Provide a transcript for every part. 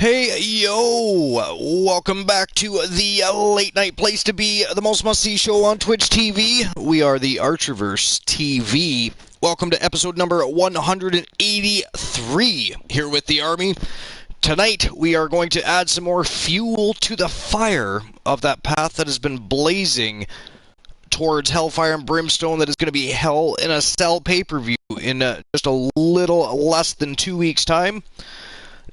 Hey, yo! Welcome back to the late night place to be, the most must-see show on Twitch TV. We are the Archerverse TV. Welcome to episode number 183 here with the Army. Tonight, we are going to add some more fuel to the fire of that path that has been blazing towards Hellfire and Brimstone that is going to be Hell in a Cell pay-per-view in just a little less than 2 weeks' time.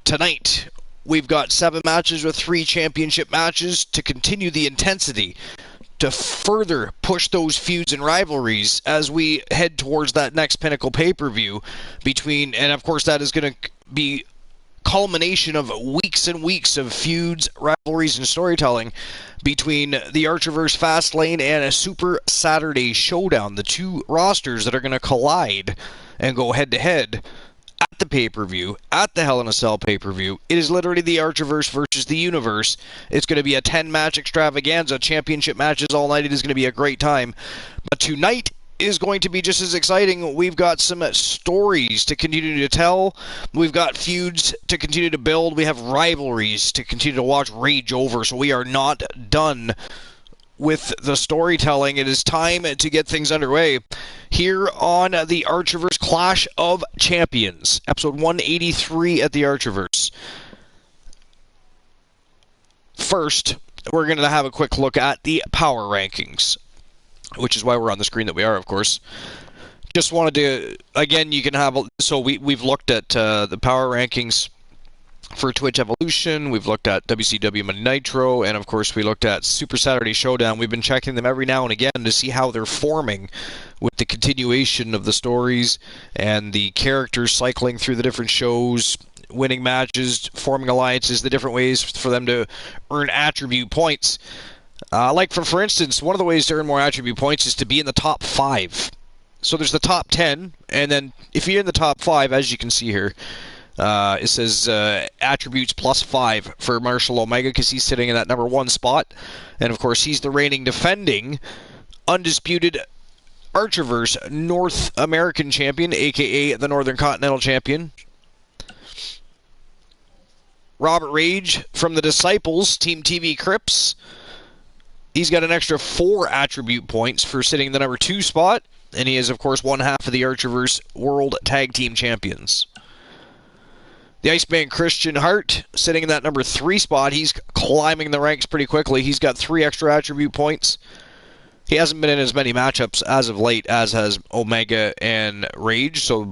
Tonight, we've got 7 matches with 3 championship matches to continue the intensity, to further push those feuds and rivalries as we head towards that next Pinnacle pay-per-view between, and of course that is going to be culmination of weeks and weeks of feuds, rivalries, and storytelling between the Archerverse Fastlane and a Super Saturday Showdown, the 2 rosters that are going to collide and go head-to-head at the pay-per-view, at the Hell in a Cell pay-per-view. It is literally the Archerverse versus the Universe. It's going to be a 10-match extravaganza, championship matches all night. It is going to be a great time. But tonight is going to be just as exciting. We've got some stories to continue to tell. We've got feuds to continue to build. We have rivalries to continue to watch rage over. So we are not done with the storytelling. It is time to get things underway here on the Archerverse Clash of Champions, episode 183 at the Archerverse. First, we're going to have a quick look at the power rankings, which is why we're on the screen that we are, of course. Just wanted to, again, you can have, so we've looked at the power rankings for Twitch Evolution, we've looked at WCW Monday Nitro, and of course we looked at Super Saturday Showdown. We've been checking them every now and again to see how they're forming with the continuation of the stories and the characters cycling through the different shows, winning matches, forming alliances, the different ways for them to earn attribute points. Like for instance, one of the ways to earn more attribute points is to be in the top 5. So there's the top 10, and then if you're in the top 5, as you can see here, it says attributes plus 5 for Marshall Omega because he's sitting in that number 1 spot. And of course, he's the reigning defending undisputed Archerverse North American champion, aka the Northern Continental champion. Robert Rage from the Disciples, Team TV Crips. He's got an extra 4 attribute points for sitting in the number 2 spot. And he is, of course, one half of the Archerverse World Tag Team Champions. The Iceman Christian Hart, sitting in that number 3 spot. He's climbing the ranks pretty quickly. He's got 3 extra attribute points. He hasn't been in as many matchups as of late as has Omega and Rage, so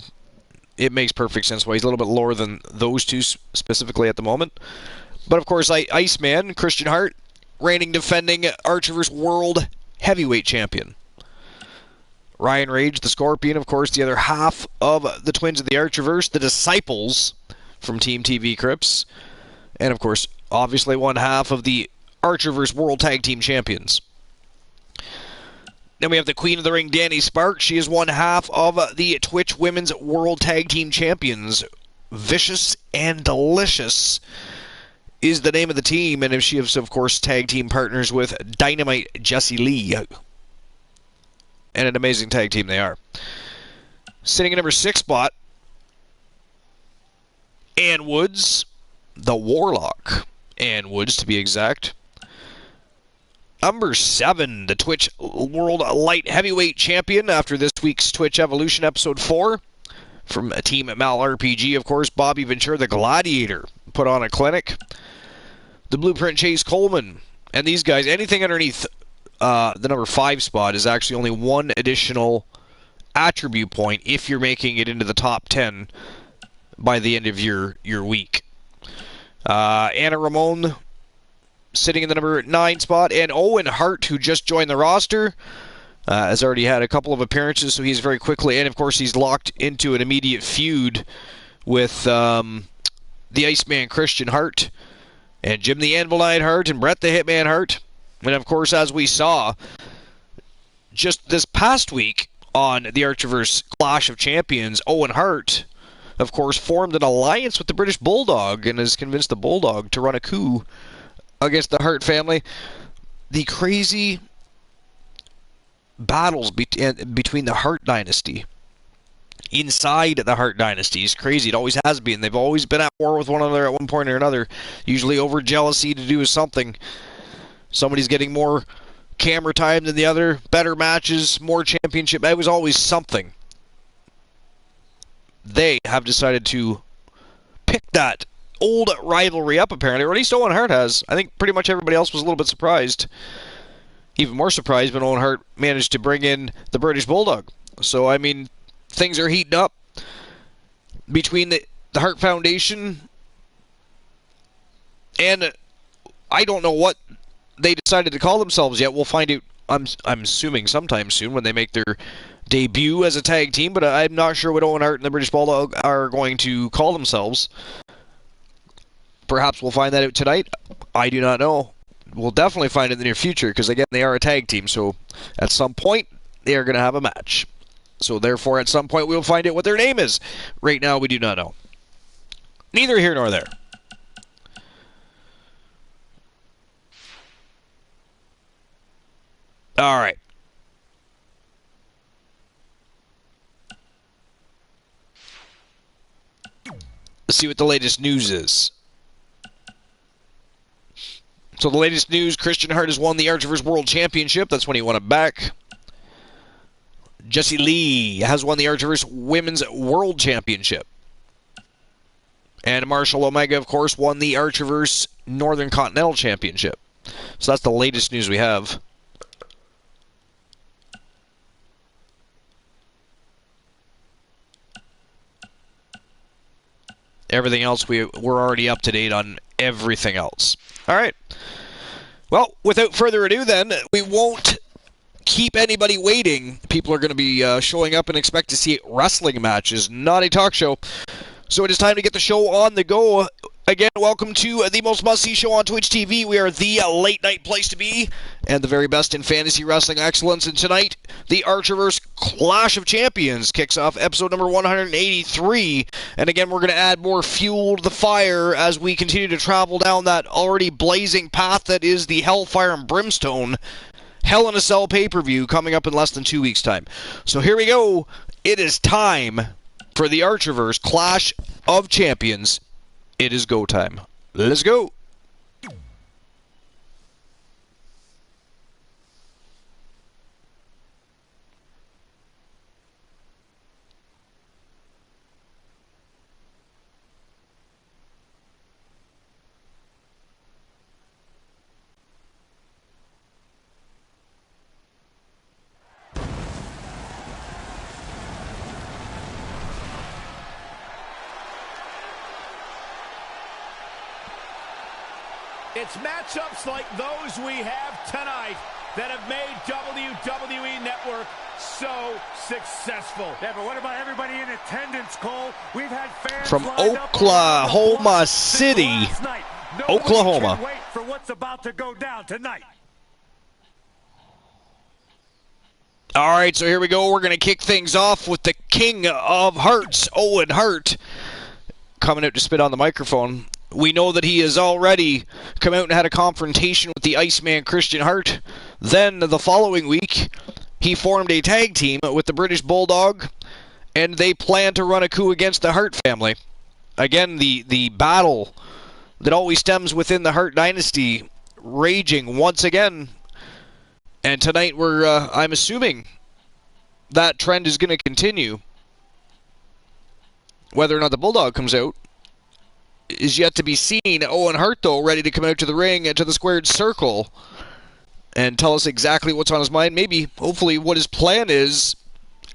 it makes perfect sense why he's a little bit lower than those 2 specifically at the moment. But of course, Iceman Christian Hart, reigning defending Archerverse World Heavyweight Champion. Ryan Rage, the Scorpion, of course, the other half of the Twins of the Archerverse, the Disciples from Team TV Crips, and of course, obviously one half of the Archerverse World Tag Team Champions. Then we have the Queen of the Ring, Danny Sparks. She is one half of the Twitch Women's World Tag Team Champions. Vicious and Delicious is the name of the team, and she is, of course, tag team partners with Dynamite Jessie Lee. And an amazing tag team they are. Sitting in number 6 spot, Ann Woods, the Warlock. Ann Woods, to be exact. Number 7, the Twitch World Light Heavyweight Champion after this week's Twitch Evolution Episode 4. From Team Mal RPG, of course, Bobby Ventura, the Gladiator, put on a clinic. The Blueprint Chase Coleman. And these guys, anything underneath the number 5 spot is actually only 1 additional attribute point if you're making it into the top 10 by the end of your week. Anna Ramon sitting in the number 9 spot, and Owen Hart, who just joined the roster, has already had a couple of appearances, so he's very quickly, and of course he's locked into an immediate feud with the Iceman Christian Hart, and Jim the Anvil Knight Hart, and Bret the Hitman Hart. And of course, as we saw just this past week on the Archerverse Clash of Champions, Owen Hart, of course, formed an alliance with the British Bulldog and has convinced the Bulldog to run a coup against the Hart family. The crazy battles between the Hart dynasty inside the Hart dynasty. It's crazy. It always has been. They've always been at war with one another at one point or another, usually over jealousy to do with something. Somebody's getting more camera time than the other, better matches, more championship. It was always something. They have decided to pick that old rivalry up, apparently, or at least Owen Hart has. I think pretty much everybody else was a little bit surprised. Even more surprised when Owen Hart managed to bring in the British Bulldog. So, I mean, things are heating up between the Hart Foundation and I don't know what they decided to call themselves yet. We'll find out, I'm assuming, sometime soon when they make their debut as a tag team, but I'm not sure what Owen Hart and the British Bulldog are going to call themselves. Perhaps we'll find that out tonight. I do not know. We'll definitely find it in the near future because, again, they are a tag team, so at some point they are going to have a match. So, therefore, at some point we'll find out what their name is. Right now, we do not know. Neither here nor there. All right. Let's see what the latest news is. So the latest news, Christian Hart has won the Archerverse World Championship. That's when he won it back. Jessie Lee has won the Archerverse Women's World Championship. And Marshall Omega, of course, won the Archerverse Northern Continental Championship. So that's the latest news we have. Everything else, we're already up to date on everything else. All right. Well, without further ado, then, we won't keep anybody waiting. People are going to be showing up and expect to see wrestling matches, not a talk show. So it is time to get the show on the go. Again, welcome to the most must-see show on Twitch TV. We are the late-night place to be, and the very best in fantasy wrestling excellence. And tonight, the Archerverse Clash of Champions kicks off episode number 183. And again, we're going to add more fuel to the fire as we continue to travel down that already blazing path that is the Hellfire and Brimstone Hell in a Cell pay-per-view coming up in less than 2 weeks' time. So here we go. It is time for the Archerverse Clash of Champions. It is go time. Let's go. It's matchups like those we have tonight that have made WWE Network so successful. Yeah, but what about everybody in attendance, Cole? We've had fans from Oklahoma City, Oklahoma. Can't wait for what's about to go down tonight. All right, so here we go. We're going to kick things off with the King of Hearts, Owen Hart, coming out to spit on the microphone. We know that he has already come out and had a confrontation with the Iceman Christian Hart. Then, the following week, he formed a tag team with the British Bulldog, and they plan to run a coup against the Hart family. Again, the battle that always stems within the Hart dynasty raging once again. And tonight, I'm assuming that trend is going to continue. Whether or not the Bulldog comes out is yet to be seen. Owen Hart, though, ready to come out to the ring, to the squared circle, and tell us exactly what's on his mind. Maybe, hopefully, what his plan is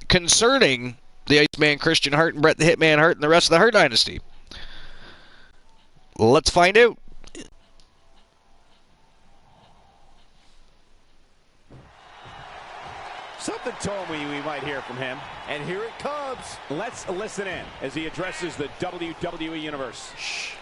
concerning the Iceman Christian Hart and Bret the Hitman Hart and the rest of the Hart dynasty. Let's find out. Something told me we might hear from him. And here it comes. Let's listen in as he addresses the WWE Universe. Shh.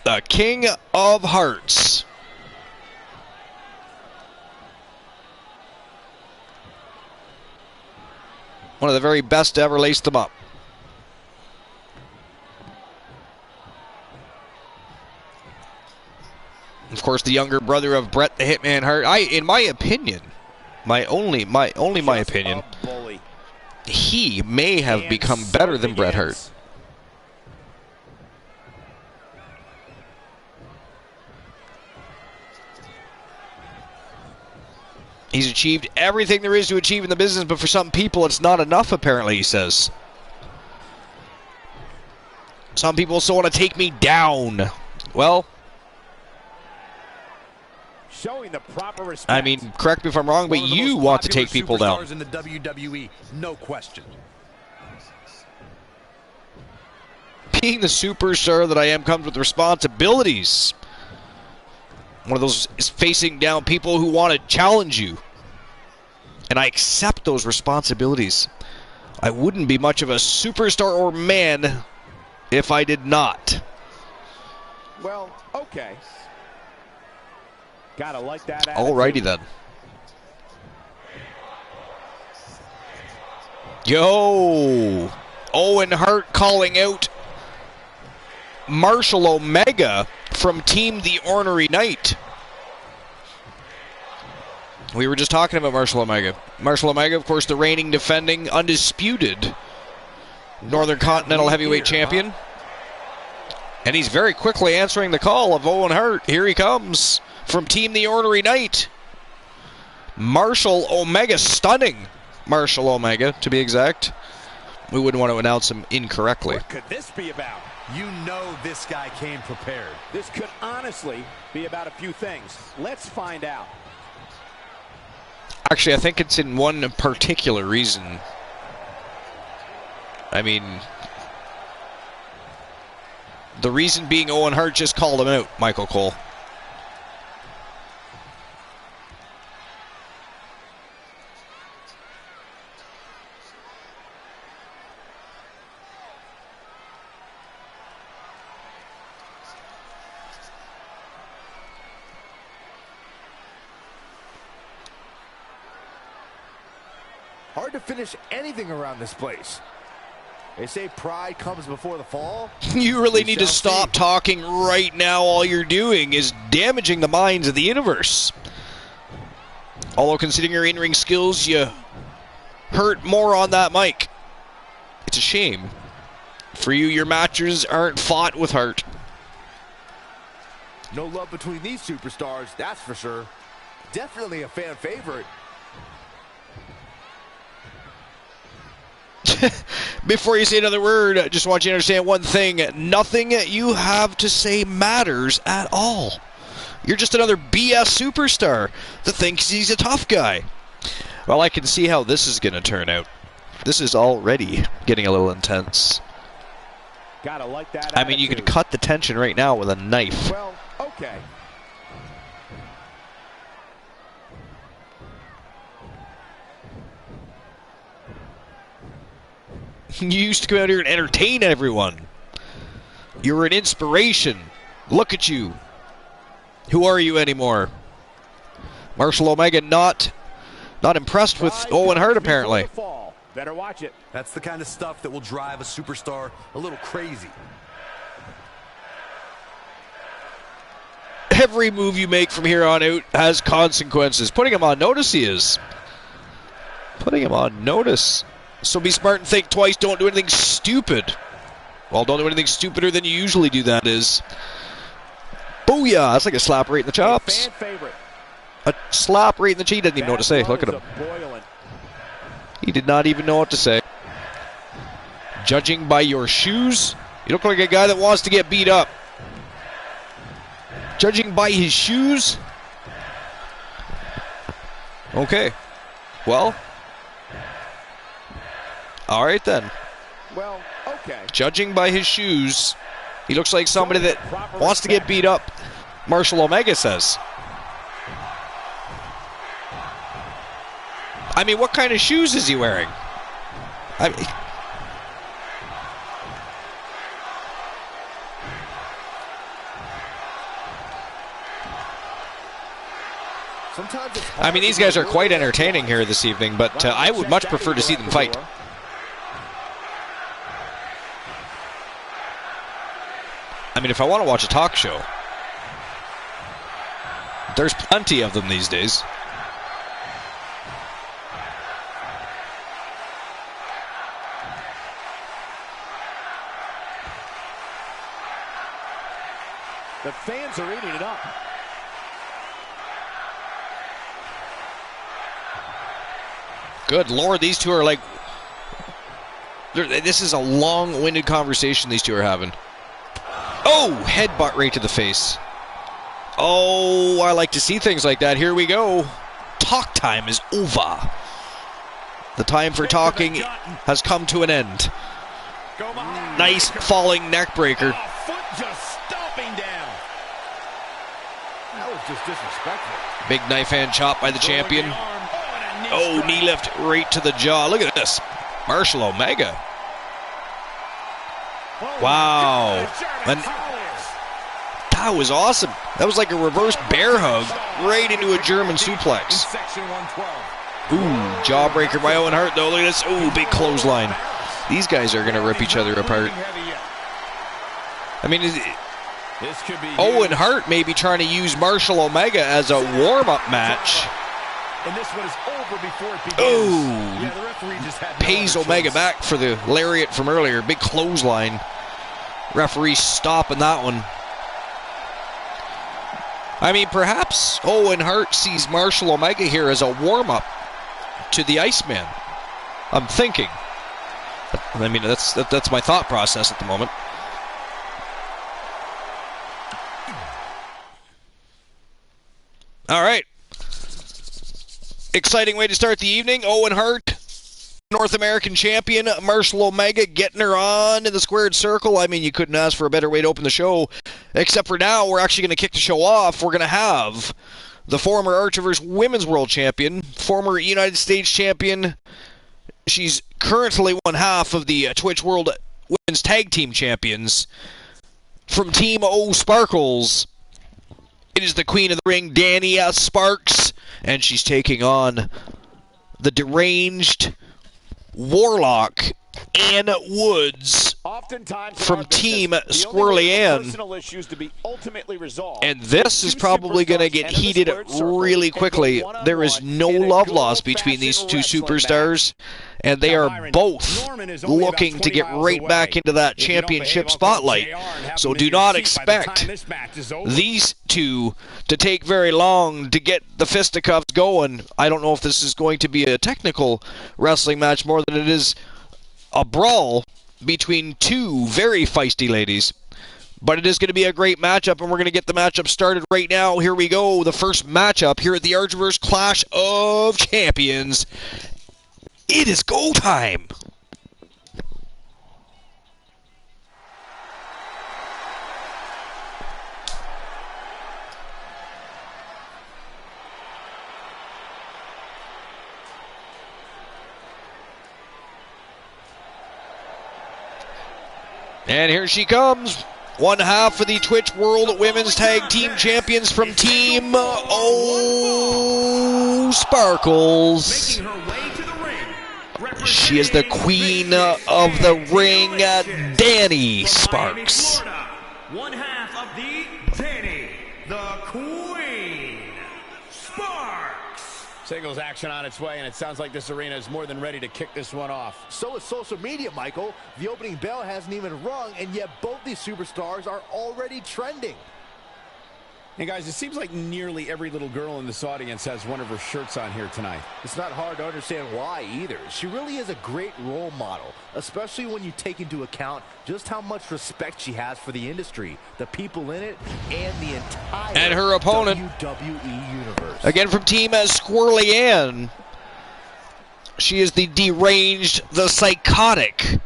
The King of Hearts. One of the very best to ever lace them up. Of course, the younger brother of Bret the Hitman Hart. In my opinion, my opinion, he may have become better than Bret Hart. He's achieved everything there is to achieve in the business, but for some people it's not enough, apparently, he says. Some people still want to take me down. Well, showing the proper respect. I mean, correct me if I'm wrong, but you want to take people down. In the WWE, no question. Being the superstar that I am comes with responsibilities. One of those is facing down people who want to challenge you. And I accept those responsibilities. I wouldn't be much of a superstar or man if I did not. Well, okay. Gotta like that attitude. Alrighty then. Yo! Owen Hart calling out Marshall Omega from Team The Ornery Knight. We were just talking about Marshall Omega. Marshall Omega, of course, the reigning, defending, undisputed Northern Continental Heavyweight Champion. And he's very quickly answering the call of Owen Hart. Here he comes from Team The Ornery Knight. Marshall Omega, stunning Marshall Omega, to be exact. We wouldn't want to announce him incorrectly. What could this be about? You know this guy came prepared. This could honestly be about a few things. Let's find out. Actually, I think it's in one particular reason. I mean, the reason being Owen Hart just called him out, Michael Cole. Hard to finish anything around this place. They say pride comes before the fall. You really need to stop talking right now. All you're doing is damaging the minds of the universe. Although considering your in-ring skills, you hurt more on that mic. It's a shame. For you, your matches aren't fought with heart. No love between these superstars, that's for sure. Definitely a fan favorite. Before you say another word, I just want you to understand one thing. Nothing you have to say matters at all. You're just another BS superstar that thinks he's a tough guy. Well, I can see how this is going to turn out. This is already getting a little intense. Gotta like that I mean, you could cut the tension right now with a knife. Well, okay. You used to come out here and entertain everyone. You were an inspiration. Look at you. Who are you anymore? Marshall Omega not impressed with Owen Hart, apparently. Better watch it. That's the kind of stuff that will drive a superstar a little crazy. Every move you make from here on out has consequences. Putting him on notice, he is. Putting him on notice. So be smart and think twice. Don't do anything stupid. Well, don't do anything stupider than you usually do, that is. Booyah! That's like a slap right in the chops. Fan favorite. A slap right in the cheek. He doesn't even know what to say. Look at him. He did not even know what to say. Judging by your shoes, you look like a guy that wants to get beat up. Judging by his shoes? Okay. Well. Alright then. Well, okay. Judging by his shoes, he looks like somebody that wants to get beat up, Marshall Omega says. I mean, what kind of shoes is he wearing? I mean, these guys are quite entertaining here this evening, but I would much prefer to see them fight. I mean, if I want to watch a talk show, There's plenty of them these days. The fans are eating it up. Good Lord, these two are like... This is a long-winded conversation these two are having. Oh, headbutt right to the face. Oh, I like to see things like that. Here we go. Talk time is over. The time for talking has come to an end. Nice falling neck breaker. Foot just stomping down. That was just disrespectful. Big knife hand chop by the champion. Oh, knee lift right to the jaw. Look at this. Marshall Omega. Wow. And that was awesome. That was like a reverse bear hug right into a German suplex. Ooh, jawbreaker by Owen Hart though. Look at this. Ooh, big clothesline. These guys are going to rip each other apart. I mean, Owen Hart may be trying to use Marshall Omega as a warm-up match. And this one is over before it begins. Ooh, yeah, the referee just had pays Omega back for the lariat from earlier. Big clothesline. Referee stopping that one. I mean, perhaps Owen Hart sees Marshall Omega here as a warm-up to the Iceman. I'm thinking. I mean, that's my thought process at the moment. All right. Exciting way to start the evening. Owen Hart, North American champion. Marshall Omega getting her on in the squared circle. I mean, you couldn't ask for a better way to open the show. Except for now, we're actually going to kick the show off. We're going to have the former Archiverse Women's World Champion, former United States Champion. She's currently one half of the Twitch World Women's Tag Team Champions. From Team O Sparkles, it is the Queen of the Ring, Danny Sparks. And she's taking on the deranged Warlock, Ann Woods, from Team Squirrely Ann. And this is probably going to get heated really quickly. There is no love lost between these two superstars, and they are both looking to get right back into that championship spotlight. So do not expect these two to take very long to get the fisticuffs going. I don't know if this is going to be a technical wrestling match more than it is a brawl between two very feisty ladies. But it is going to be a great matchup, and we're going to get the matchup started right now. Here we go. The first matchup here at the Archiverse Clash of Champions. It is go time. And here she comes. One half of the Twitch World Women's Tag Team Champions from Team O Sparkles. She is the Queen of the Ring, Danny Sparks. One half of the Danny, the Queen Sparks. Singles action on its way, and it sounds like this arena is more than ready to kick this one off. So is social media, Michael. The opening bell hasn't even rung, and yet both these superstars are already trending. Hey guys, it seems like nearly every little girl in this audience has one of her shirts on here tonight. It's not hard to understand why either. She really is a great role model, especially when you take into account just how much respect she has for the industry, the people in it, and the entire and her opponent, WWE universe. Again from Team Squirrely Ann. She is the deranged, the psychotic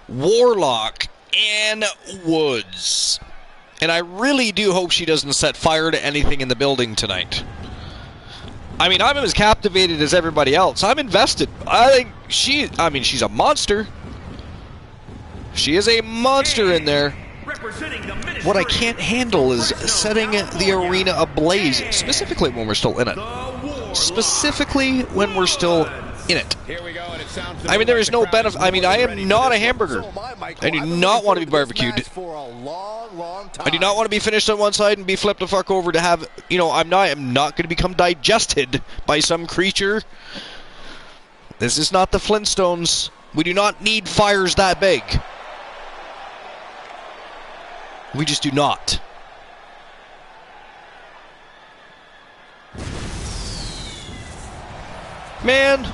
Warlock, Ann Woods. And I really do hope she doesn't set fire to anything in the building tonight. I mean, I'm as captivated as everybody else. I'm invested. I think she's a monster. She is a monster in there. What I can't handle is setting the arena ablaze, specifically when we're still in it. Specifically when we're still in it. Here we go, and it sounds I mean, there is no benefit. I mean, I am not a hamburger. I do not want to be barbecued. For a long, long time. I do not want to be finished on one side and be flipped the fuck over to have, you know, I'm not going to become digested by some creature. This is not the Flintstones. We do not need fires that big. We just do not. Man,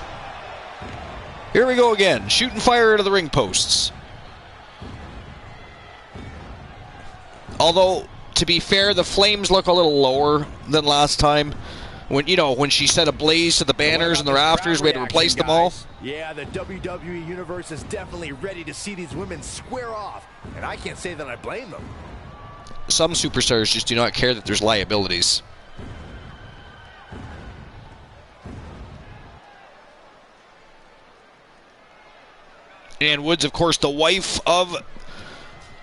here we go again, shooting fire into the ring posts. Although, to be fair, the flames look a little lower than last time. When she set ablaze to the banners and the rafters, we had to replace them all. Yeah, the WWE Universe is definitely ready to see these women square off, and I can't say that I blame them. Some superstars just do not care that there's liabilities. And Woods, of course, the wife of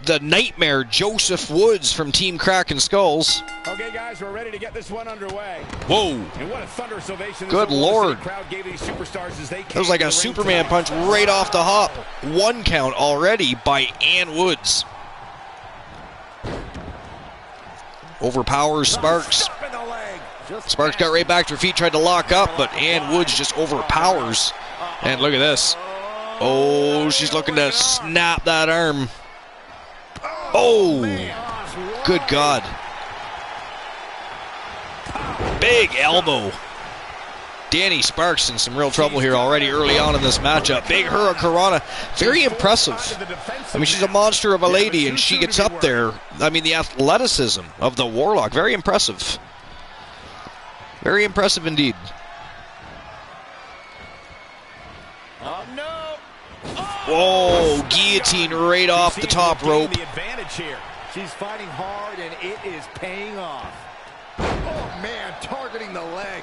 the Nightmare, Joseph Woods from Team Kraken Skulls. Okay, guys, we're ready to get this one underway. Whoa. And what a thunderous ovation. Good Lord. Crowd gave these superstars as they That was like a Superman punch right off the hop. 1 count already by Ann Woods. Overpowers Sparks. Sparks got right back to her feet, tried to lock up, but Ann Woods just overpowers. And look at this. Oh, she's looking to snap that arm. Oh, good God. Big elbow. Danny Sparks in some real trouble here already early on in this matchup. Big Hurricanrana. Very impressive. I mean, she's a monster of a lady, and she gets up there. I mean, the athleticism of the Warlock. Very impressive. Very impressive indeed. Oh, no. Whoa, guillotine right off the top rope. The advantage here. She's fighting hard, and it is paying off. Oh, man, targeting the leg.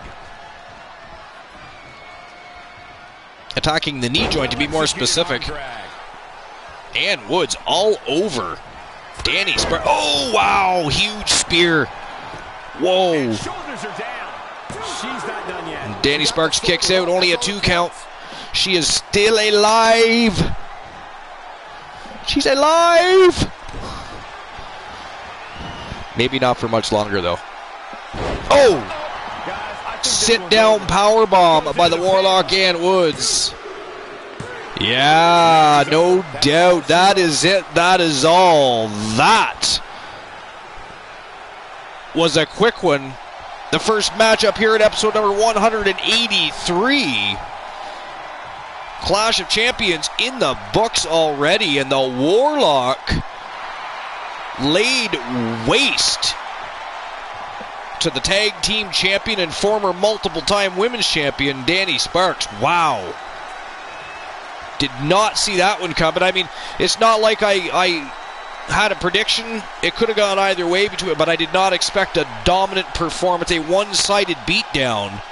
Attacking the knee joint to be more specific. And Woods all over Danny Sparks. Oh, wow, huge spear. Whoa. Shoulders are down. She's not done yet. Danny Sparks kicks out, only a 2 count. She is still alive. She's alive. Maybe not for much longer, though. Oh! Sit down power bomb by the Warlock Ann Woods. Yeah, no doubt. That is it. That is all. That was a quick one. The first matchup here at episode number 183. Clash of Champions in the books already, and the Warlock laid waste to the tag team champion and former multiple-time women's champion, Danny Sparks. Wow. Did not see that one coming. I mean, it's not like I had a prediction. It could have gone either way between it, but I did not expect a dominant performance, a one-sided beatdown.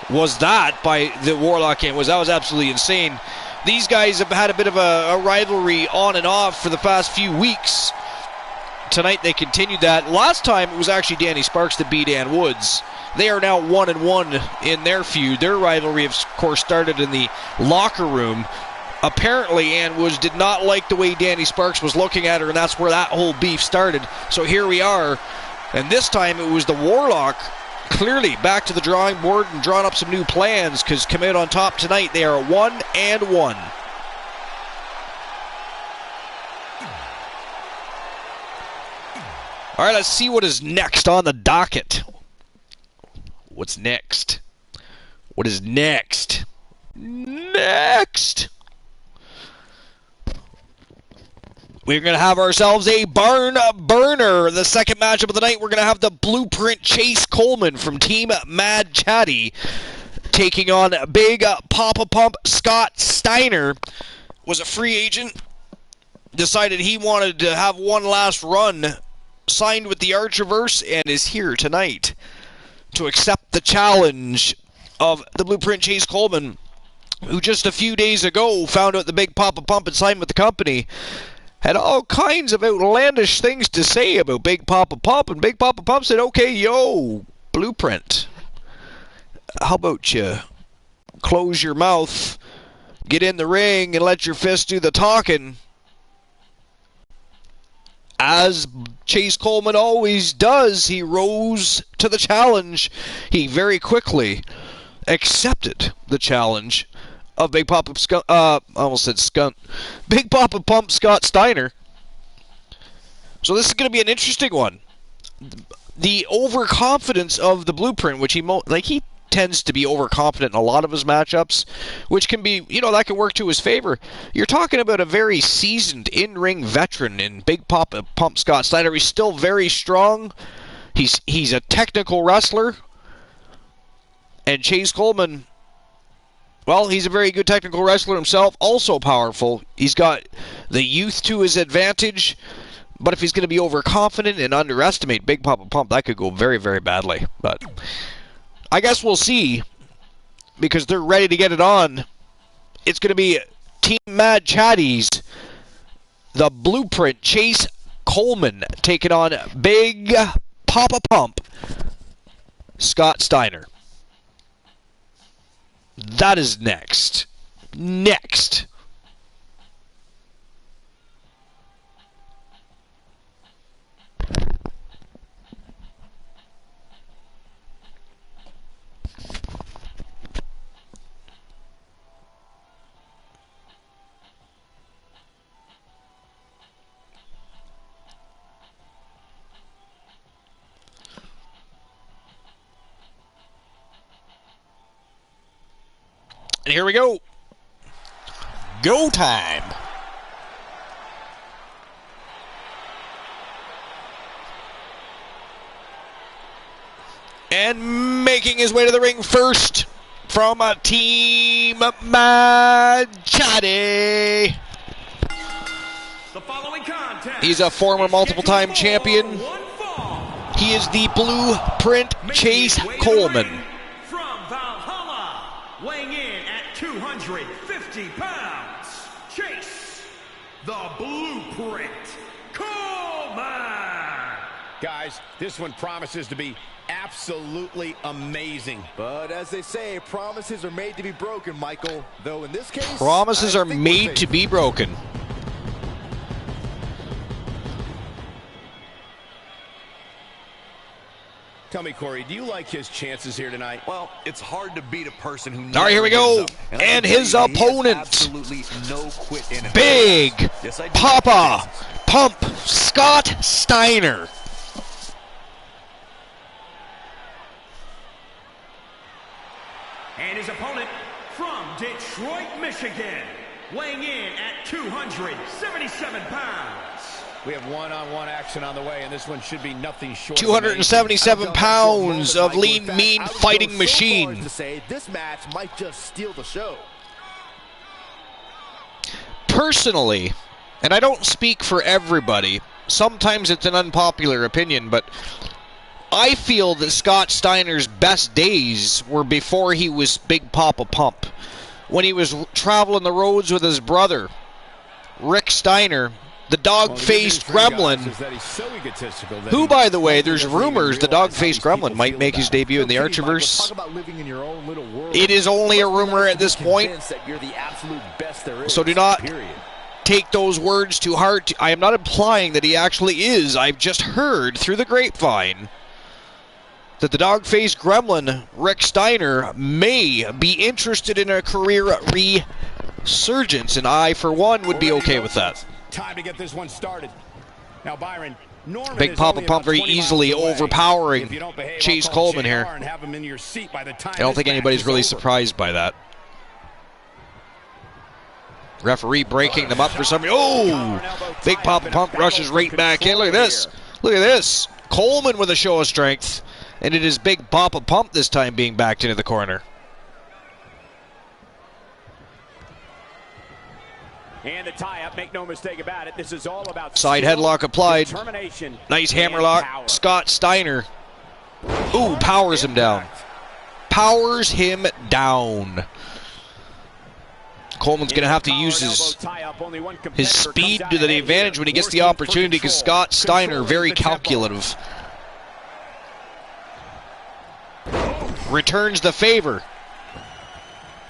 Was that by the Warlock That was absolutely insane. These guys have had a bit of a rivalry on and off for the past few weeks. Tonight they continued that. Last time it was actually Danny Sparks that beat Ann Woods. They are now 1-1 in their feud. Their rivalry, of course, started in the locker room. Apparently Ann Woods did not like the way Danny Sparks was looking at her, and that's where that whole beef started. So here we are, and this time it was the Warlock clearly back to the drawing board and drawn up some new plans, because come out on top tonight. They are 1-1. All right, let's see what is next on the docket. What's next? What is next? Next! We're going to have ourselves a barn burner. The second matchup of the night, we're going to have the Blueprint Chase Coleman from Team Mad Chatty taking on Big Papa Pump Scott Steiner. Was a free agent. Decided he wanted to have one last run. Signed with the Archerverse and is here tonight to accept the challenge of the Blueprint Chase Coleman, who just a few days ago found out the Big Papa Pump had signed with the company. Had all kinds of outlandish things to say about Big Papa Pump, and Big Papa Pump said, okay, yo, Blueprint, how about you close your mouth, get in the ring, and let your fist do the talking. As Chase Coleman always does, he rose to the challenge. He very quickly accepted the challenge of Big Papa Big Papa Pump Scott Steiner. So this is going to be an interesting one. The overconfidence of the Blueprint, which he tends to be overconfident in a lot of his matchups, which can be, that can work to his favor. You're talking about a very seasoned in-ring veteran in Big Papa Pump Scott Steiner. He's still very strong. He's a technical wrestler. And Chase Coleman, well, he's a very good technical wrestler himself, also powerful. He's got the youth to his advantage. But if he's going to be overconfident and underestimate Big Papa Pump, that could go very, very badly. But I guess we'll see, because they're ready to get it on. It's going to be Team Mad Chatties, the Blueprint, Chase Coleman, taking on Big Papa Pump Scott Steiner. That is next. Next. And here we go. Go time. And making his way to the ring first from a Team Mad Chatty. The following contest. He's a former multiple-time champion. He is the Blueprint Chase Coleman. Weighing in at 250 pounds, Chase, the Blueprint, Coleman. Guys, this one promises to be absolutely amazing. But as they say, promises are made to be broken, Michael. Though in this case, promises are made to be broken. Tell me, Corey, do you like his chances here tonight? Well, it's hard to beat a person who... All right, here we go. And his opponent, absolutely no quit in him. Big Papa Pump Scott Steiner. And his opponent from Detroit, Michigan, weighing in at 277 pounds. We have one-on-one action on the way, and this one should be nothing short. 277 pounds of lean, mean fighting machine. To say this match might just steal the show. Personally, and I don't speak for everybody, sometimes it's an unpopular opinion, but I feel that Scott Steiner's best days were before he was Big Papa Pump. When he was traveling the roads with his brother, Rick Steiner, the dog-faced gremlin, who, by the way, there's rumors the dog-faced gremlin might make his debut in the Archerverse. It is only a rumor at this point, so do not take those words to heart. I am not implying that he actually is. I've just heard through the grapevine that the dog-faced gremlin, Rick Steiner, may be interested in a career resurgence, and I, for one, would be okay with that. Time to get this one started. Now, Byron, Big Papa Pump very easily overpowering Chase Coleman here. I don't think anybody's really surprised by that. Referee breaking them up for some reason. Oh! Big Papa Pump rushes right back in. Look at this. Look at this. Coleman with a show of strength. And it is Big Papa Pump this time being backed into the corner. And the tie-up, make no mistake about it, this is all about side headlock applied. Nice hammerlock. Power. Scott Steiner. Ooh, powers him down. Powers him down. Coleman's going to have to use his speed to the advantage when he gets the opportunity, because Scott Steiner, very calculative. Returns the favor.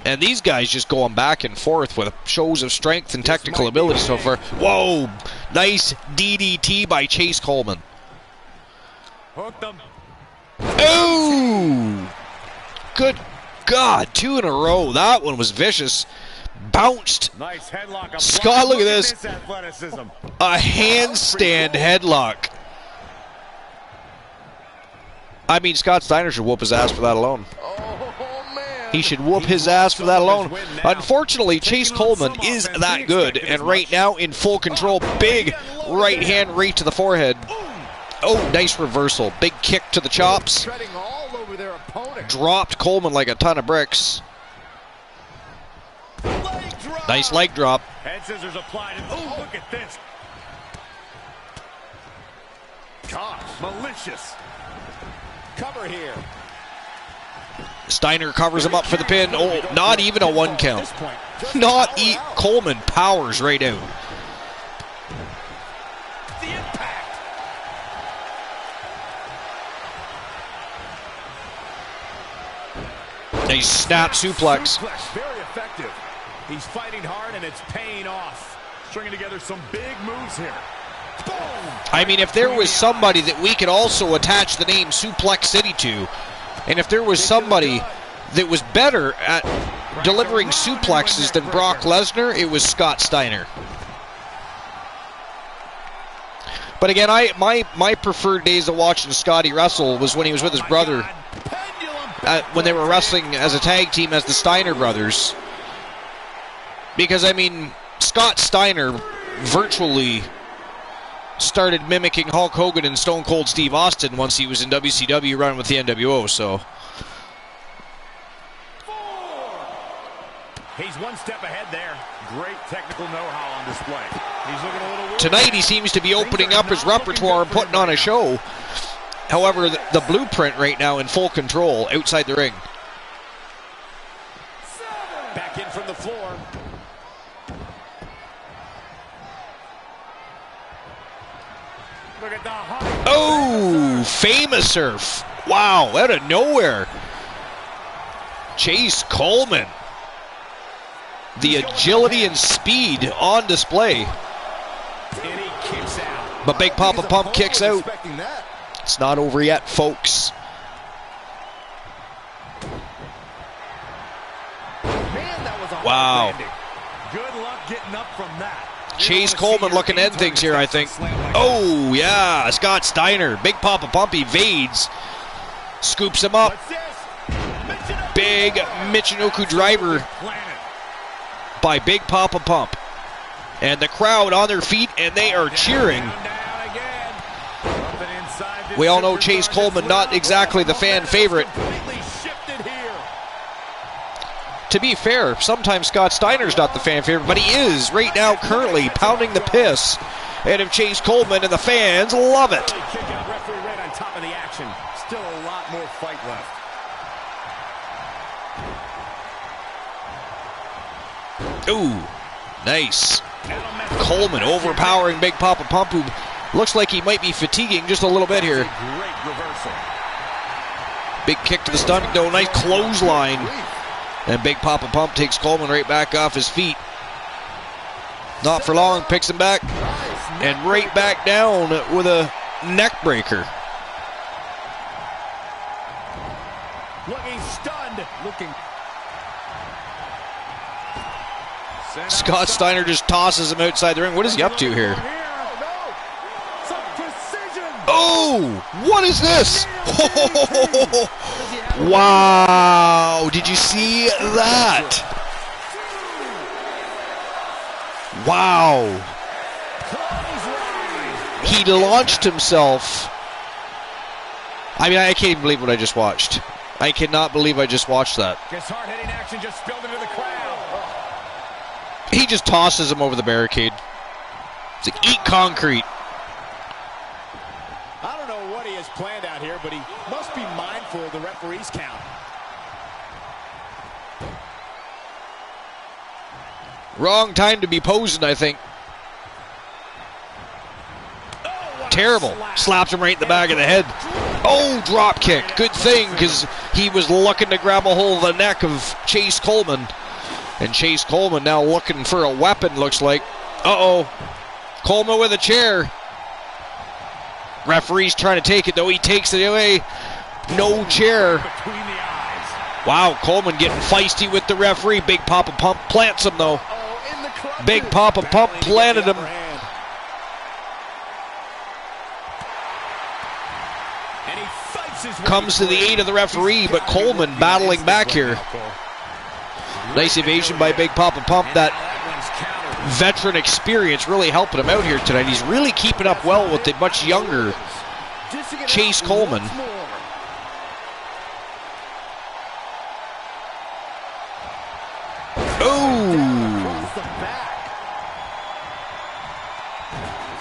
And these guys just going back and forth with shows of strength and technical ability so far. Whoa! Nice DDT by Chase Coleman. Hooked them. Oh! Good God, 2 in a row. That one was vicious. Bounced. Nice headlock. Scott, look at this. Athleticism. A handstand headlock. I mean, Scott Steiner should whoop his ass for that alone. He should whoop his ass for that alone. Unfortunately, Chase Coleman is that good, and right now in full control. Big right hand right to the forehead. Oh, nice reversal. Big kick to the chops. Dropped Coleman like a ton of bricks. Nice leg drop. Head scissors applied. And oh, look at this. Gosh, malicious. Cover here. Steiner covers him up for the pin. Oh, not even a 1 count. Not Coleman powers right out. The impact. Nice snap suplex. Very effective. He's fighting hard and it's paying off. Stringing together some big moves here. Boom. I mean, if there was somebody that we could also attach the name Suplex City to, and if there was somebody that was better at delivering suplexes than Brock Lesnar, it was Scott Steiner. But again, my preferred days of watching Scotty wrestle was when he was with his brother, when they were wrestling as a tag team as the Steiner brothers. Because, I mean, Scott Steiner virtually started mimicking Hulk Hogan and Stone Cold Steve Austin once he was in WCW running with the NWO, so. He's one step ahead there. Great technical know-how on display. He's looking a little weird. Tonight he seems to be opening up his repertoire and putting on a show. However, the blueprint right now in full control outside the ring. Back in from the floor. Look at the high. Oh, famous surf. Wow, out of nowhere. Chase Coleman. The agility and speed on display. And he kicks out. But Big Papa Pump kicks out. It's not over yet, folks. Man, that was a Wow. landing. Good luck getting up from that. Chase Coleman looking to end things here, I think. Oh, yeah, Scott Steiner. Big Papa Pump evades. Scoops him up. What's this? Big Michinoku driver by Big Papa Pump. And the crowd on their feet, and they are cheering. We all know Chase Coleman, not exactly the fan favorite. To be fair, sometimes Scott Steiner's not the fan favorite, but he is right now currently pounding the piss out of Chase Coleman, and the fans love it. Kick out, referee right on top of the action. Still a lot more fight left. Ooh, nice. Coleman overpowering Big Papa Pump, who looks like he might be fatiguing just a little bit here. Great reversal. Big kick to the stomach, though. Nice clothesline. And Big Papa Pump takes Coleman right back off his feet. Not for long, picks him back. And right back down with a neck breaker. Looking stunned. Scott Steiner just tosses him outside the ring. What is he up to here? Oh, what is this? Wow, did you see that? Wow. He launched himself. I mean, I can't even believe what I just watched. I cannot believe I just watched that. This hard-hitting action just spilled into the crowd. He just tosses him over the barricade. It's like, eat concrete. I don't know what he has planned out here, but he must be mindful of the referee's count. Wrong time to be posing, I think. Terrible. Slaps him right in the back of the head. Oh, drop kick. Good thing, because he was looking to grab a hold of the neck of Chase Coleman. And Chase Coleman now looking for a weapon, looks like. Uh-oh. Coleman with a chair. Referee's trying to take it, though. He takes it away. No chair. Wow, Coleman getting feisty with the referee. Big Papa Pump plants him, though. Big Papa Pump planted him. Comes to the aid of the referee, but Coleman battling back here. Nice evasion by Big Papa Pump. That veteran experience really helping him out here tonight. He's really keeping up well with the much younger Chase Coleman. Oh!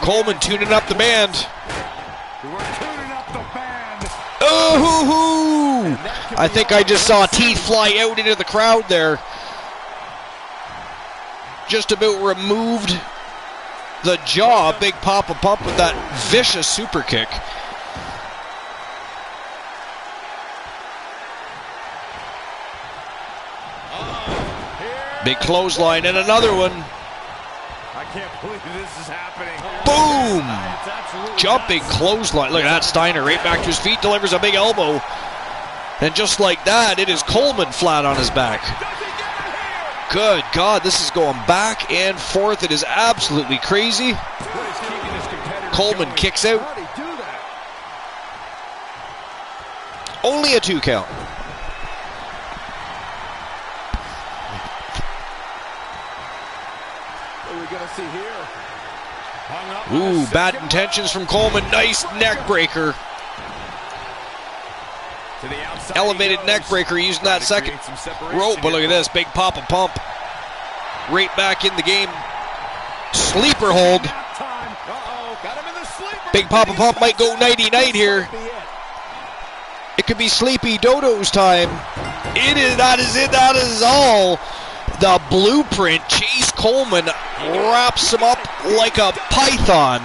Coleman tuning up the band. Oh! I think I just saw teeth fly out into the crowd there. Just about removed the jaw of Big Papa Pump with that vicious super kick. Big clothesline and another one. I can't believe this is happening. Boom! Jumping clothesline. Look at that, Steiner right back to his feet, delivers a big elbow. And just like that, it is Coleman flat on his back. Good God, this is going back and forth. It is absolutely crazy. Coleman kicks out. Only a 2 count. What are we going to see here? Ooh, bad intentions from Coleman. Nice neck breaker. Elevated neck breaker using that second rope. But look at this, Big Papa Pump. Right back in the game. Sleeper hold. Big Papa Pump might go nighty-night here. It could be Sleepy Dodo's time. It is, that is it, that is all. The blueprint, Chase Coleman wraps him up like a python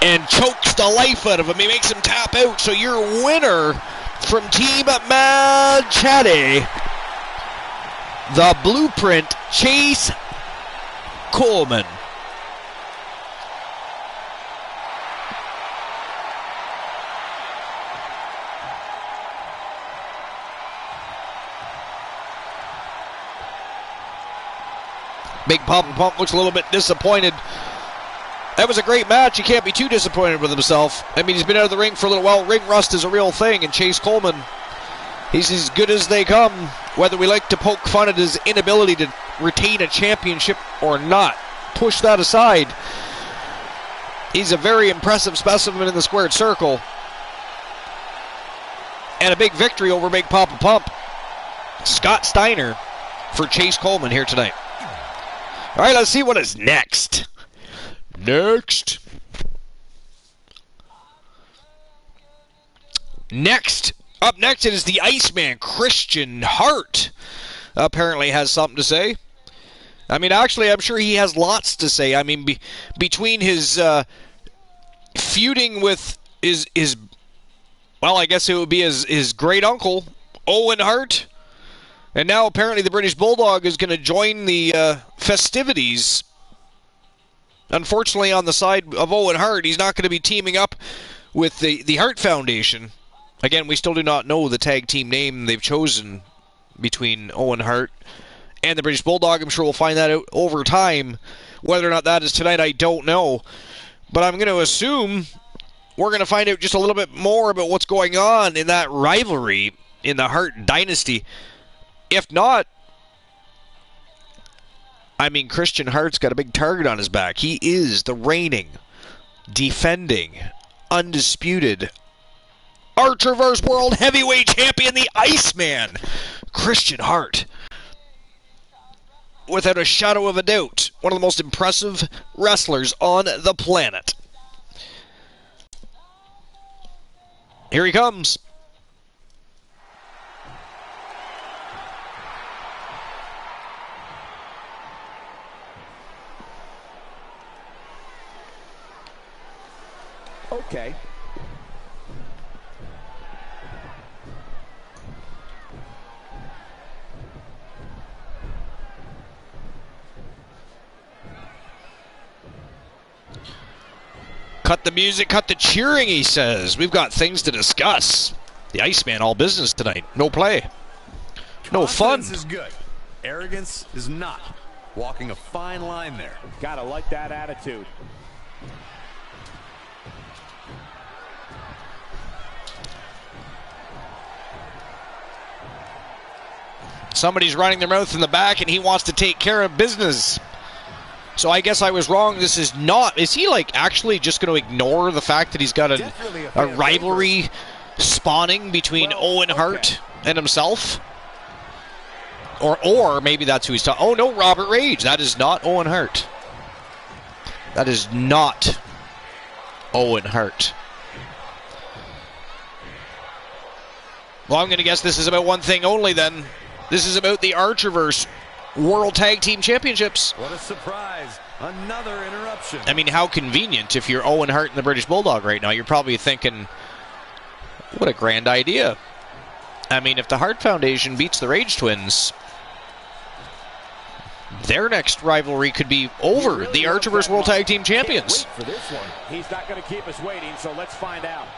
and chokes the life out of him. He makes him tap out. So your winner from Team Machete, the blueprint, Chase Coleman. Big Papa Pump looks a little bit disappointed. That was a great match. He can't be too disappointed with himself. I mean, he's been out of the ring for a little while. Ring rust is a real thing, and Chase Coleman, he's as good as they come, whether we like to poke fun at his inability to retain a championship or not. Push that aside. He's a very impressive specimen in the squared circle. And a big victory over Big Papa Pump. Scott Steiner for Chase Coleman here tonight. All right, let's see what is next. Next, up next, it is the Iceman, Christian Hart. Apparently has something to say. I mean, actually, I'm sure he has lots to say. I mean, between his feuding with his, well, I guess it would be his great uncle, Owen Hart. And now apparently the British Bulldog is going to join the festivities. Unfortunately, on the side of Owen Hart, he's not going to be teaming up with the Hart Foundation. Again, we still do not know the tag team name they've chosen between Owen Hart and the British Bulldog. I'm sure we'll find that out over time. Whether or not that is tonight, I don't know. But I'm going to assume we're going to find out just a little bit more about what's going on in that rivalry in the Hart dynasty. If not, I mean, Christian Hart's got a big target on his back. He is the reigning, defending, undisputed Archerverse World Heavyweight Champion, the Iceman, Christian Hart. Without a shadow of a doubt, one of the most impressive wrestlers on the planet. Here he comes. Okay. Cut the music, cut the cheering, he says. We've got things to discuss. The Iceman all business tonight. No play. No fun. Confidence is good. Arrogance is not. Walking a fine line there. Gotta like that attitude. Somebody's running their mouth in the back, and he wants to take care of business. So I guess I was wrong. This is not... Is he, like, actually just going to ignore the fact that he's got a rivalry spawning between Owen Hart and himself? Or maybe that's who he's talking... Oh, no, Robert Rage. That is not Owen Hart. That is not Owen Hart. Well, I'm going to guess this is about one thing only, then. This is about the Archerverse World Tag Team Championships. What a surprise. Another interruption. I mean, how convenient if you're Owen Hart and the British Bulldog right now. You're probably thinking, what a grand idea. I mean, if the Hart Foundation beats the Rage Twins, their next rivalry could be over. Really the Archerverse World Tag Team Champions. For this one. He's not going to keep us waiting, so let's find out.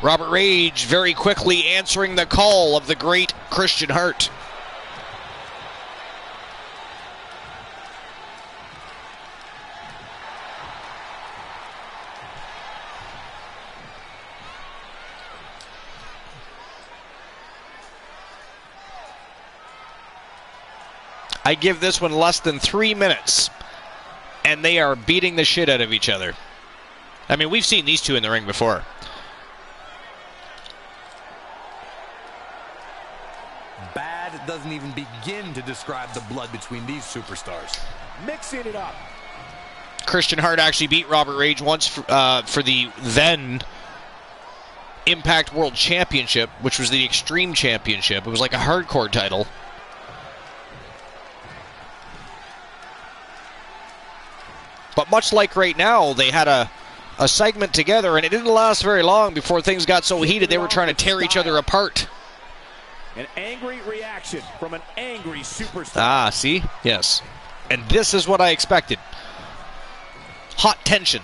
Robert Rage very quickly answering the call of the great Christian Hart. I give this one less than 3 minutes, and they are beating the shit out of each other. I mean, we've seen these two in the ring before. Bad doesn't even begin to describe the blood between these superstars. Mixing it up. Christian Hart actually beat Robert Rage once for the then Impact World Championship, which was the Extreme Championship. It was like a hardcore title. But much like right now, they had a segment together, and it didn't last very long before things got so heated they were trying to tear each other apart. An angry reaction from an angry superstar. Ah, see? Yes. And this is what I expected. Hot tension.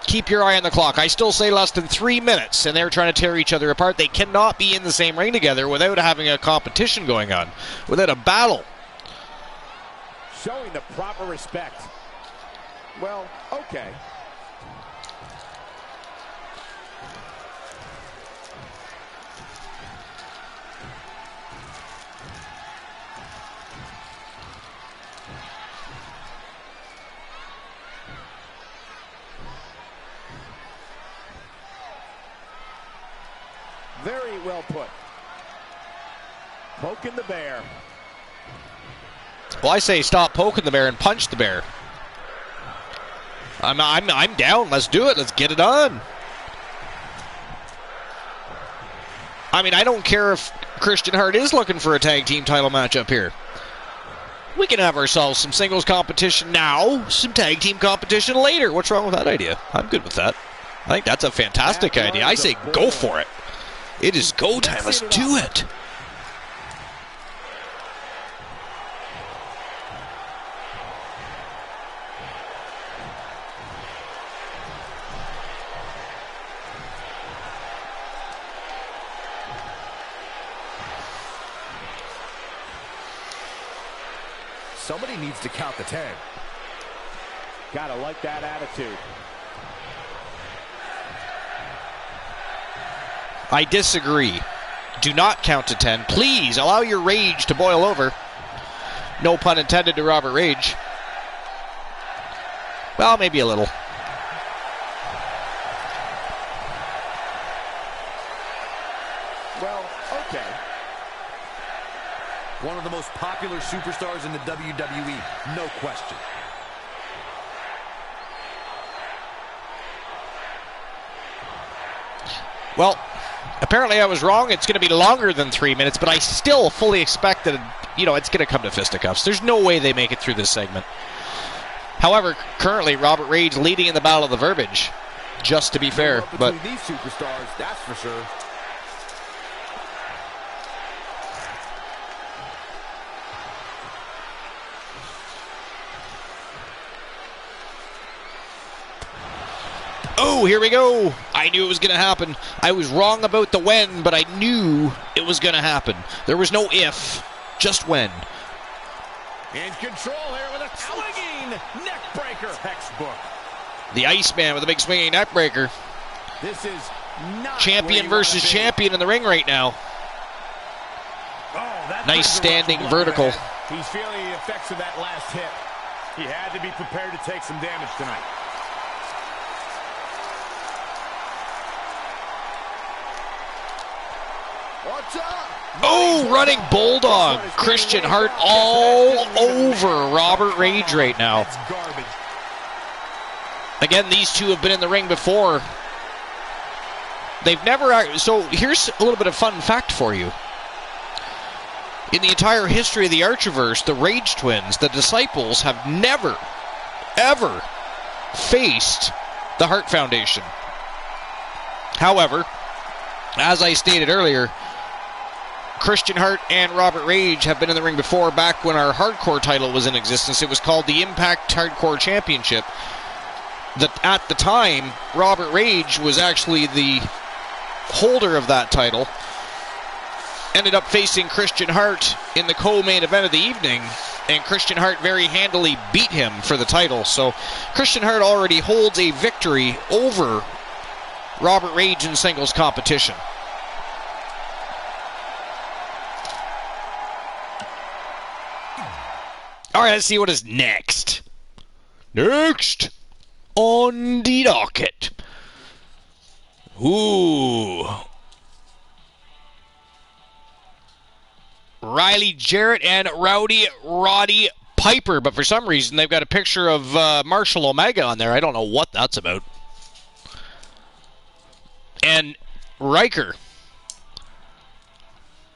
Keep your eye on the clock. I still say less than 3 minutes, and they're trying to tear each other apart. They cannot be in the same ring together without having a competition going on, without a battle. Showing the proper respect. Well, okay. Very well put. Poking the bear. Well, I say stop poking the bear and punch the bear. I'm down. Let's do it. Let's get it on. I mean, I don't care if Christian Hart is looking for a tag team title matchup here. We can have ourselves some singles competition now, some tag team competition later. What's wrong with that idea? I'm good with that. I think that's a fantastic idea. I say go for it. It is go time. Let's do it. Somebody needs to count the 10. Gotta like that attitude. I disagree. Do not count to 10. Please allow your rage to boil over. No pun intended to Robert Rage. Well, maybe a little. Well, okay. One of the most popular superstars in the WWE, no question. Well, apparently I was wrong. It's going to be longer than 3 minutes, but I still fully expect that, it's going to come to fisticuffs. There's no way they make it through this segment. However, currently Robert Rage leading in the battle of the verbiage, just to be fair. But Between these superstars, that's for sure. Oh, here we go. I knew it was going to happen. I was wrong about the when, but I knew it was going to happen. There was no if, just when. In control here with a swinging neck breaker. Textbook. The Iceman with a big swinging neck breaker. This is not Champion versus champion in the ring right now. Oh, nice standing vertical. He's feeling the effects of that last hit. He had to be prepared to take some damage tonight. What's up? Oh, running bulldog. Christian Hart all over Robert Rage right now. That's garbage. Again, these two have been in the ring before. They've never... So here's a little bit of fun fact for you. In the entire history of the Archerverse, the Rage Twins, the Disciples, have never, ever faced the Hart Foundation. However, as I stated earlier, Christian Hart and Robert Rage have been in the ring before, back when our Hardcore title was in existence. It was called the Impact Hardcore Championship. At the time, Robert Rage was actually the holder of that title. Ended up facing Christian Hart in the co-main event of the evening, and Christian Hart very handily beat him for the title. So Christian Hart already holds a victory over Robert Rage in singles competition. All right, let's see what is next. Next on the docket. Ooh. Riley Jarrett and Rowdy Roddy Piper, but for some reason they've got a picture of Marshall Omega on there. I don't know what that's about. And Riker.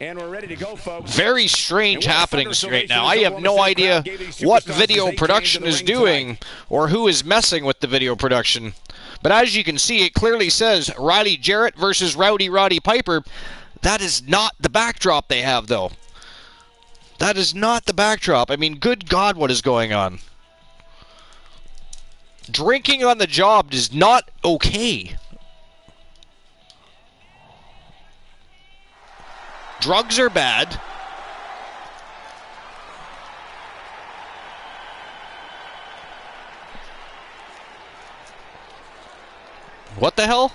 And we're ready to go, folks. Very strange happenings right now. I have no idea what video production is doing or who is messing with the video production. But as you can see, it clearly says Riley Jarrett versus Rowdy Roddy Piper. That is not the backdrop they have, though. That is not the backdrop. I mean, good God, what is going on? Drinking on the job is not okay. Drugs are bad. What the hell?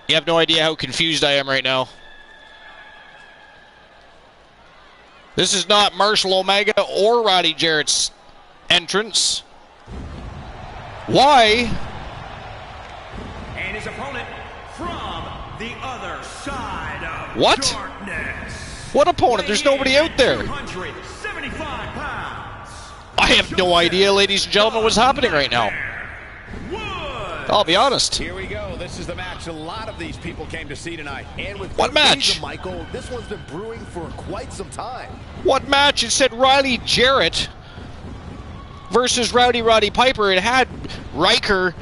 You have no idea how confused I am right now. This is not Marshall Omega or Roddy Jarrett's entrance. Why? And his opponent from the other side of What? darkness. What opponent? There's nobody out there. 275 pounds. I have no idea, ladies and gentlemen, what's happening right now. I'll be honest. Here we go. This is the match a lot of these people came to see tonight. And with What match? Michael, this one's been brewing for quite some time. What match? It said Riley Jarrett versus Rowdy Roddy Piper. It had Riker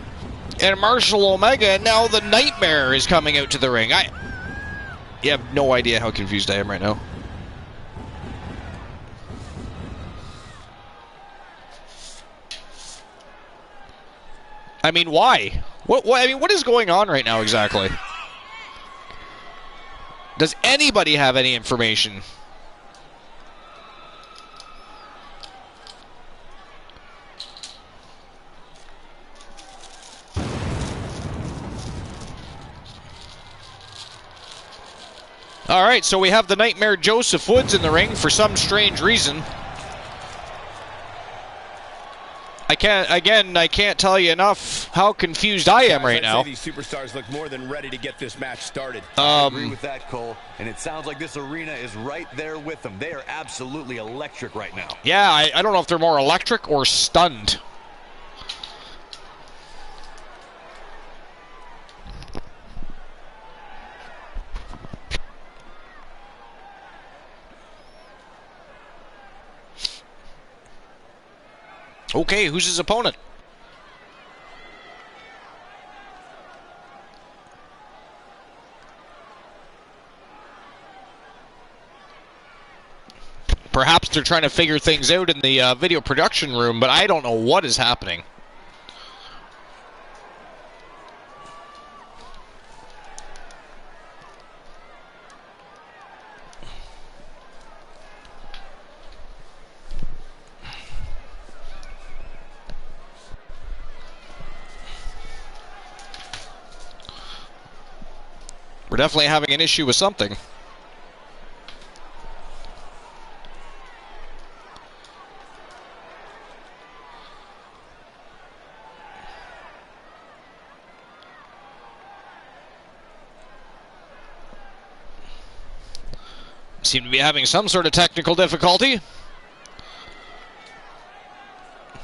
and Marshall Omega, and now the Nightmare is coming out to the ring. You have no idea how confused I am right now. I mean, why? I mean, what is going on right now exactly? Does anybody have any information? All right, so we have the Nightmare Joseph Woods in the ring for some strange reason. I can't tell you enough how confused I am right now. These superstars look more than ready to get this match started. I agree with that, Cole, and it sounds like this arena is right there with them. They are absolutely electric right now. Yeah, I don't know if they're more electric or stunned. Okay, who's his opponent? Perhaps they're trying to figure things out in the video production room, but I don't know what is happening. We're definitely having an issue with something. Seem to be having some sort of technical difficulty.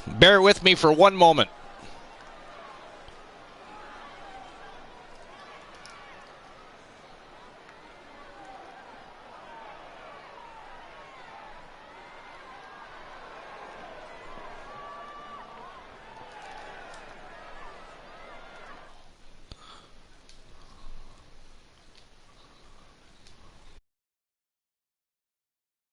Bear with me for one moment.